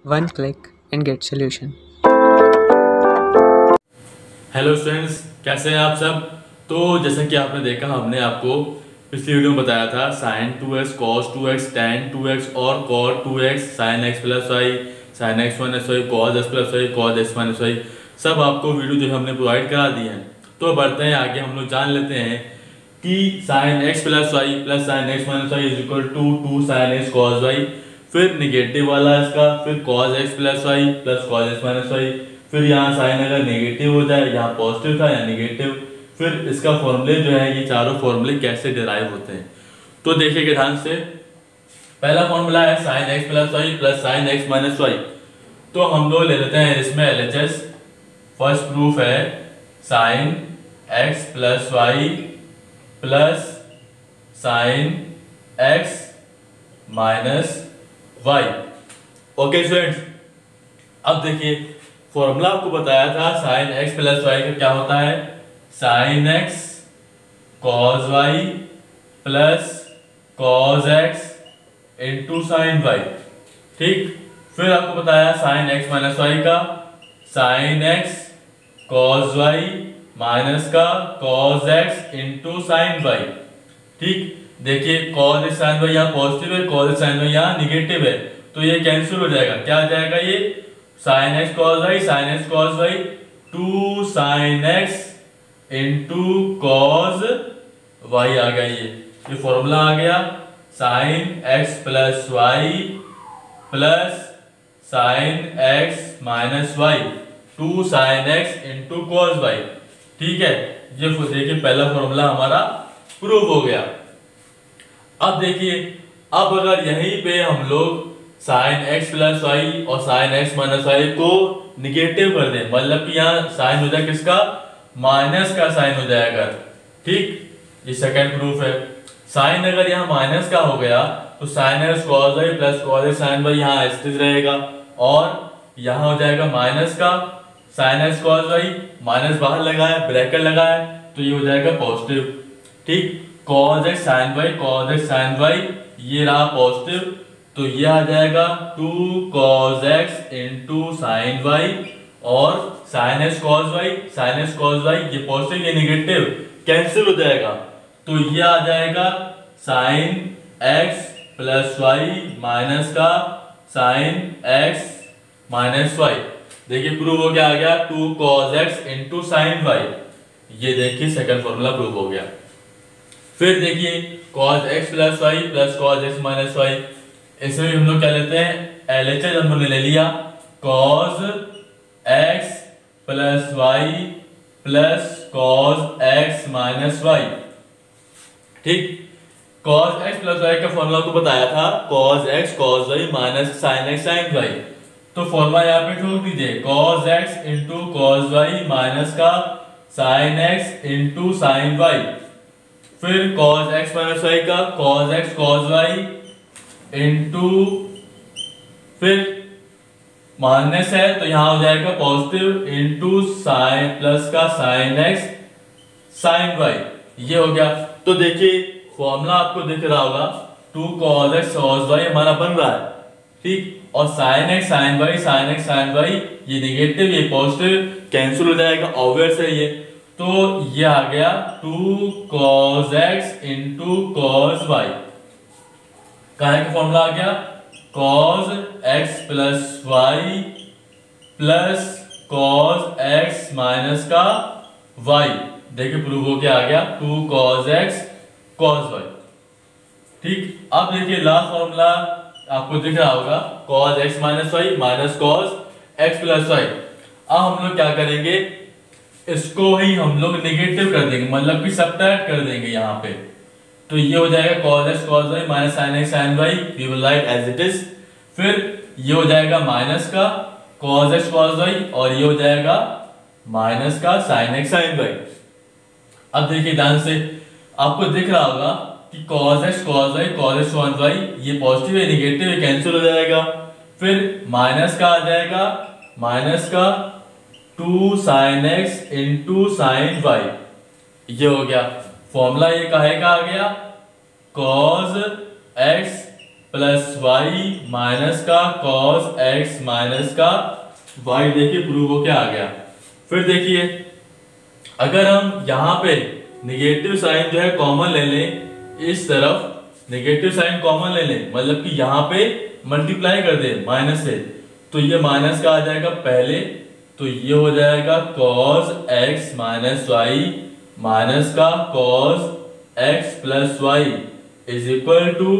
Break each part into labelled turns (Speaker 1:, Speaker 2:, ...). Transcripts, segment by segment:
Speaker 1: One click and get solution.
Speaker 2: Hello students, कैसे हैं आप सब। तो जैसा कि आपने देखा, हमने आपको पिछली वीडियो में बताया था sign 2x cos 2x tan 2x और cot 2x sin x plus Y sin x minus Y cos x plus Y cos x minus Y सब आपको वीडियो जो है हमने प्रोवाइड करा दी है। तो बढ़ते हैं आगे, हम लोग जान लेते हैं कि sin x plus Y plus sin x minus Y is equal to 2 sin x cos y, फिर निगेटिव वाला इसका, फिर cos x plus Y plus cos x minus Y, फिर यहाँ साइन अगर नेगेटिव हो जाए, यहाँ पॉजिटिव था या नेगेटिव, फिर इसका फॉर्मूले जो है ये चारों फॉर्मूले कैसे डिराइव होते हैं। तो देखिए ध्यान से, पहला फॉर्मूला है sine x plus Y plus sine x minus Y. तो हम लोग ले लेते हैं इसमें एलएचएस। फर्स्ट प्रूफ है sine x plus Y plus sine x minus Y. Okay students, अब देखिए फॉर्मूला आपको बताया था साइन एक्स प्लस वाई का क्या होता है, sine x cos Y plus cos x into sine Y. ठीक, फिर आपको बताया साइन एक्स माइनस वाई का, sine x cos Y minus का cos x into sine Y. ठीक, देखिए कॉस एक्स साइन वाई यहाँ पॉजिटिव है, कॉस एक्स साइन वाई यहाँ निगेटिव है, तो ये कैंसिल हो जाएगा। क्या आ जाएगा ये sine x cos y sine x cos y, two sine x into cos y आ गया। ये फॉर्मूला आ गया sine x plus Y plus sine x minus y, two sine x into cos y. ठीक है, ये देखिए पहला फॉर्मूला हमारा प्रूव हो गया। अब देखिए, अब अगर यहीं पे हम लोग साइन एक्स प्लस वाई और साइन एक्स माइनस वाई को निगेटिव कर दें, मतलब कि यहाँ साइन हो जाए किसका, माइनस का साइन हो जाएगा। ठीक, ये सेकंड प्रूफ है। साइन अगर यहाँ माइनस का हो गया तो sine x cos Y plus cos x sine Y यहाँ स्थित रहेगा, और यहाँ हो जाएगा माइनस का sine x cos Y, minus बाहर लगा है, ब्रैकेट लगा है, तो ये हो जाएगा पॉजिटिव। ठीक, cos x sine Y cos x sine Y, ये रहा पॉजिटिव, तो ये आ जाएगा 2 cos x into sine y, और sine x cos y sine x cos y, ये पॉजिटिव ये नेगेटिव कैंसिल हो जाएगा, तो ये आ जाएगा sine x plus Y minus का साइन x माइनस वाई। देखिए प्रूव हो गया, आ गया 2 cos x into sine Y. ये देखिए सेकंड फॉर्मूला प्रूव हो गया। फिर देखिए cos x plus Y plus cos x minus Y, इसमें हम लोग क्या लेते हैं, एलएचएस हम लोग ने ले लिया cos x plus Y plus cos x minus Y. ठीक, cos x प्लस वाई का फॉर्मूला को बताया था cos x cos y minus sin x sin y। तो फॉर्मूला यहाँ पे ठोक दीजिए cos x into cos y minus का sin x into sin y, फिर cos x माइनस y का cos x cos y into, फिर माइनस है तो यहां हो जाएगा पॉजिटिव, इंटू साइन प्लस का साइन एक्स साइन वाई। ये हो गया। तो देखिए फॉर्मूला आपको दिख रहा होगा 2 cos x cos y हमारा बन रहा है। ठीक, और sine X sine Y sine X sine Y, ये नेगेटिव ये पॉजिटिव कैंसिल हो जाएगा, ऑब्वियस है ये। तो ये आ गया 2 cos x into cos y। कहाँ का फॉर्मूला आ गया, cos x plus Y plus cos x minus का y। देखिए प्रूव हो गया, आ गया 2 cos x cos y। ठीक, अब देखिए लास्ट फॉर्मूला आपको दिख रहा होगा cos x minus Y minus cos x plus Y. अब हम लोग क्या करेंगे, इसको ही हम लोग नेगेटिव कर देंगे, मतलब कि सब्ट्रैक्ट कर देंगे यहाँ पे। तो ये हो जाएगा cos x cos y minus sin x sin y, we will write as it is. फिर ये हो जाएगा माइनस का cos x cos y, और ये हो जाएगा माइनस का sin x sin y। अब देखिए ध्यान से, आपको दिख रहा होगा कि cos x cos y cos x cos y, ये पॉजिटिव है नेगेटिव है कैंसिल हो जाएगा। फिर माइनस का आ जाएगा माइनस का 2 sin x into sin y। ये हो गया फॉर्मूला, ये काहे का आ गया, cos x plus Y minus का कॉस एक्स माइनस का वाई। देखिए प्रूव होके आ गया। फिर देखिए अगर हम यहाँ पे निगेटिव साइन जो है कॉमन ले लें, इस तरफ नेगेटिव साइन कॉमन ले लें, मतलब कि यहाँ पे मल्टीप्लाई कर दे माइनस से, तो ये माइनस का आ जाएगा पहले, तो ये हो जाएगा cos x minus Y minus का cos x plus Y is equal to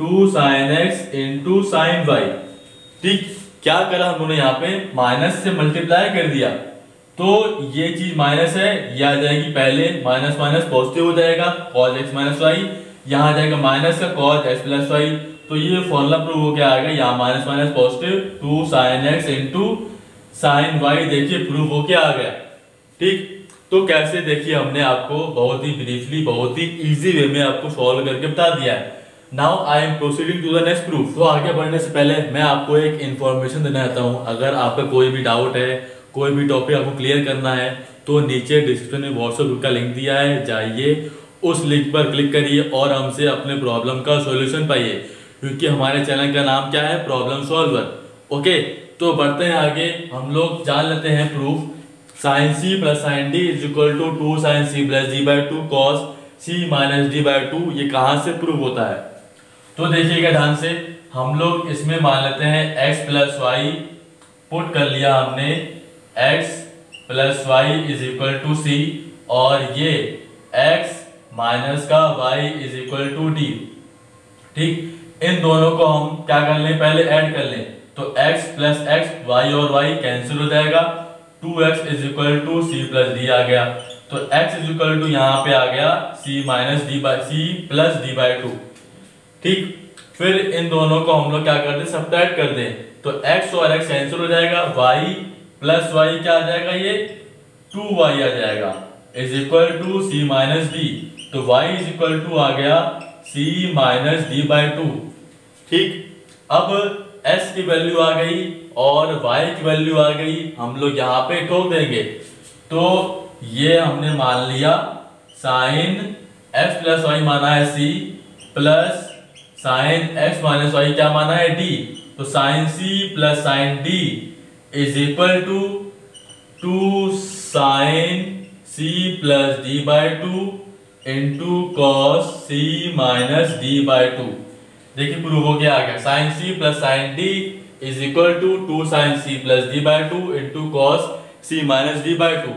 Speaker 2: 2 sin x into sine Y. ठीक, क्या करा हम लोगों ने यहाँ पे माइनस से मल्टीप्लाई कर दिया, तो ये चीज माइनस है, ये आ जाएगी पहले, माइनस माइनस पॉजिटिव हो जाएगा cos x माइनस वाई, यहाँ आ जाएगा माइनस का cos x प्लस वाई, तो ये फॉर्मूला प्रूव हो गया आएगा, यहाँ minus minus positive 2 sin x into sine Y. देखिए प्रूव हो के आ गया। ठीक, तो कैसे देखिए हमने आपको बहुत ही ब्रीफली बहुत ही इजी वे में आपको सॉल्व करके बता दिया है। Now I am proceeding to the next proof. तो आगे बढ़ने से पहले मैं आपको एक इन्फॉर्मेशन देना चाहता हूँ। अगर आपका कोई भी डाउट है, कोई भी टॉपिक आपको क्लियर करना है, तो नीचे डिस्क्रिप्शन में व्हाट्सएप ग्रुप का लिंक दिया है, जाइए उस लिंक पर क्लिक करिए और हमसे अपने प्रॉब्लम का सॉल्यूशन पाइए, क्योंकि हमारे चैनल का नाम क्या है, प्रॉब्लम सॉल्वर। ओके, तो बढ़ते हैं आगे। हम लोग जान लेते हैं proof. Sine C plus sine D is equal to 2 sin c plus D by 2 cos c minus D by 2, ये कहाँ से प्रूव होता है? तो देखिएगा ध्यान से, हम लोग इसमें मान लेते हैं x प्लस वाई, पुट कर लिया हमने x plus Y is equal to c, और ये x माइनस का y is equal to d. ठीक, इन दोनों को हम क्या कर लें, पहले ऐड कर लें, तो x प्लस एक्स, वाई और y कैंसिल हो जाएगा, 2x is equal to c plus d आ गया, तो x इज इक्वल टू यहाँ पे आ गया c minus D by C plus D by 2। ठीक, फिर इन दोनों को हम लोग क्या कर दें, सब्ट्रैक्ट कर दें, तो x और x कैंसिल हो जाएगा, y प्लस वाई क्या आ जाएगा, ये 2y आ जाएगा, is equal to c minus D, तो y इज इक्वल टू आ गया c माइनस डी बाई 2। ठीक, अब s की वैल्यू आ गई और y की वैल्यू आ गई, हम लोग यहाँ पे ठोक देंगे, तो ये हमने मान लिया साइन x प्लस वाई माना है c plus sine x minus Y क्या माना है d, तो sine c plus sine d is equal to 2 sine c plus D by 2 into cos c minus D by 2। देखिए प्रूव हो गया आ गया, sine c plus sine d is equal to 2 sine c plus D by 2 into cos c minus D by 2।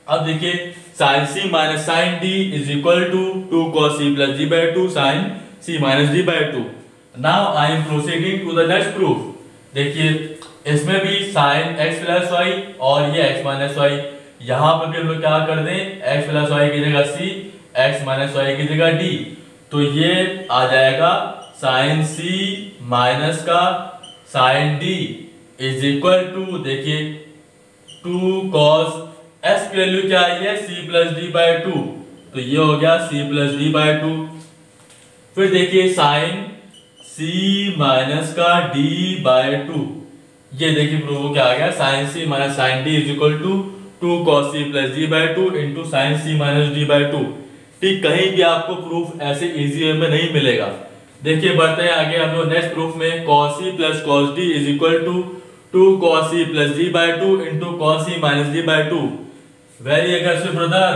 Speaker 2: अब देखिए sine c minus sine d is equal to 2 cos c plus D by 2 sine c minus D by 2। Now I am proceeding to the next proof. देखिए इसमें भी sign x plus Y और ये x minus Y, यहाँ पर भी हम लोग क्या कर दें, x प्लस वाई की जगह c, x माइनस वाई की जगह d, तो ये आ जाएगा साइन c माइनस का sine d is equal to, देखिए 2 cos s की वैल्यू क्या आई है, c प्लस डी बाई 2, तो ये हो गया c प्लस डी बाई 2। फिर देखिए साइन c माइनस का d बाई 2, ये देखिए प्रूव क्या आ गया, sine c minus sine d is equal to 2 cos c plus d by 2 into sine c minus d by 2। ठीक, कहीं भी आपको प्रूफ ऐसे इजी वे में नहीं मिलेगा। देखिए बढ़ते हैं आगे हम लोग नेक्स्ट प्रूफ में, cos c plus cos d is equal to 2 cos c plus d by 2 into cos c minus d by 2। Very aggressive brother,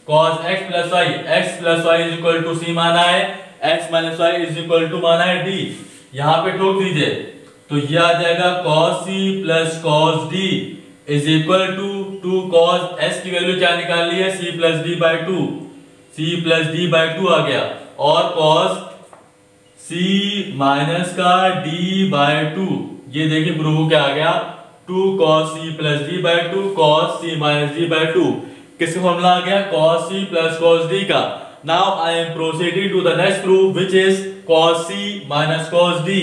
Speaker 2: cos x plus Y, x plus Y is equal to c माना है, x minus Y is equal to माना है d, यहाँ पे ठोक दीजिए, तो ये आ जाएगा cos c plus cos d is equal to 2 cos s की वैल्यू क्या निकाल ली है, c plus d by 2, c plus D by 2 आ गया, और cos c माइनस का d बाई 2, ये देखिए प्रूव क्या आ गया, 2 cos c plus d by 2 cos c minus d by 2। किसका फॉर्मूला आ गया, cos c plus cos d का। Now I am proceeding to the next proof which is cos c minus cos d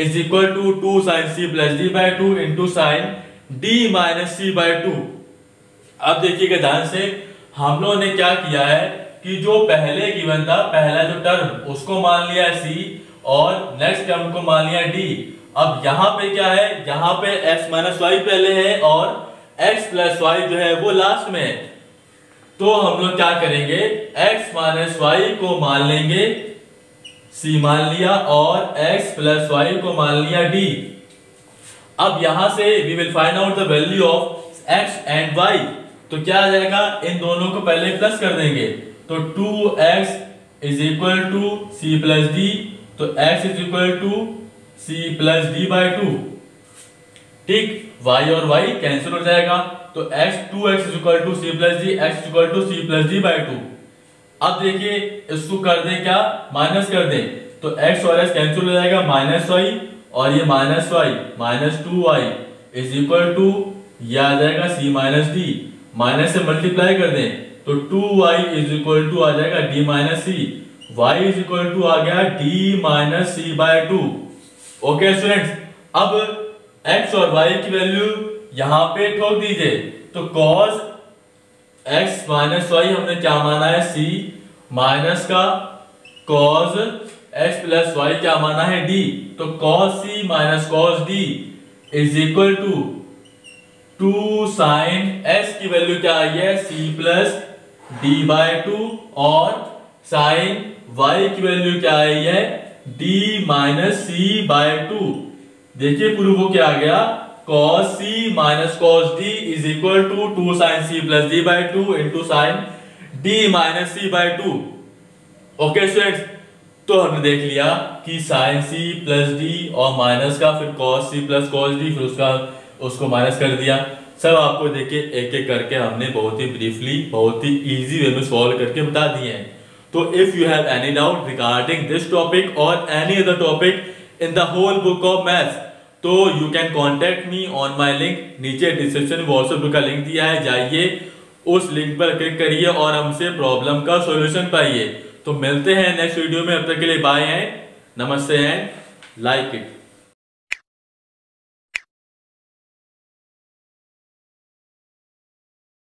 Speaker 2: is equal to 2 sin c plus d by 2 into sine d minus c by 2। अब देखिएगा ध्यान से, हम लोगों ने क्या किया है कि जो पहले गिवन था, पहला जो टर्म उसको मान लिया है c और नेक्स्ट टर्म को मान लिया d। अब यहाँ पे क्या है, यहाँ पे x माइनस वाई पहले है और x प्लस वाई जो है वो लास्ट में है, तो हम लोग क्या करेंगे, x माइनस वाई को मान लेंगे c मान लिया और x प्लस वाई को मान लिया d। अब यहां से we will find out the value of x and y। तो क्या आ जाएगा, इन दोनों को पहले प्लस कर देंगे तो 2x is equal to c plus D, तो x is equal to c plus D by 2। ठीक, y और y कैंसिल हो जाएगा तो x 2x is equal to c plus D, x is equal to c plus D by 2। अब देखिए इसको कर दें क्या, माइनस कर दें तो x और x कैंसिल हो जाएगा, माइनस y और ये minus Y, minus 2y is equal to ये आ जाएगा c माइनस डी, माइनस से मल्टीप्लाई कर दें तो 2y इज इक्वल टू आ जाएगा d minus c, y is equal to आ गया d minus c by 2। Okay students, अब x और y की वैल्यू यहां पे ठोक दीजिए तो cos x माइनस y हमने क्या माना है, c माइनस का cos x प्लस y क्या माना है, d। तो cos c minus cos d is equal to 2 sine s की वैल्यू क्या आई है, c प्लस d बाय 2 और साइन y की वैल्यू क्या आई है, d माइनस c बाय 2। देखिए प्रूफ हो क्या आ गया, cos c minus cos d is equal to 2 sine c plus d by 2 into sine d minus c by 2। Okay students, तो हमने देख लिया कि साइन c प्लस d और माइनस का फिर cos c plus cos d फिर उसको माइनस कर दिया। सब आपको देखिए एक एक करके हमने बहुत ही ब्रीफली बहुत ही इजी वे में सॉल्व करके बता दिए हैं। तो if you have any doubt regarding this topic और any other topic in the whole book of maths तो you can contact me on my link. नीचे डिस्क्रिप्शन में व्हाट्सएप का लिंक दिया है, जाइए उस लिंक पर क्लिक करिए और हमसे प्रॉब्लम का सॉल्यूशन पाइए। तो मिलते हैं नेक्स्ट वीडियो में, अब तक के लिए बाय एंड नमस्ते एंड लाइक इट।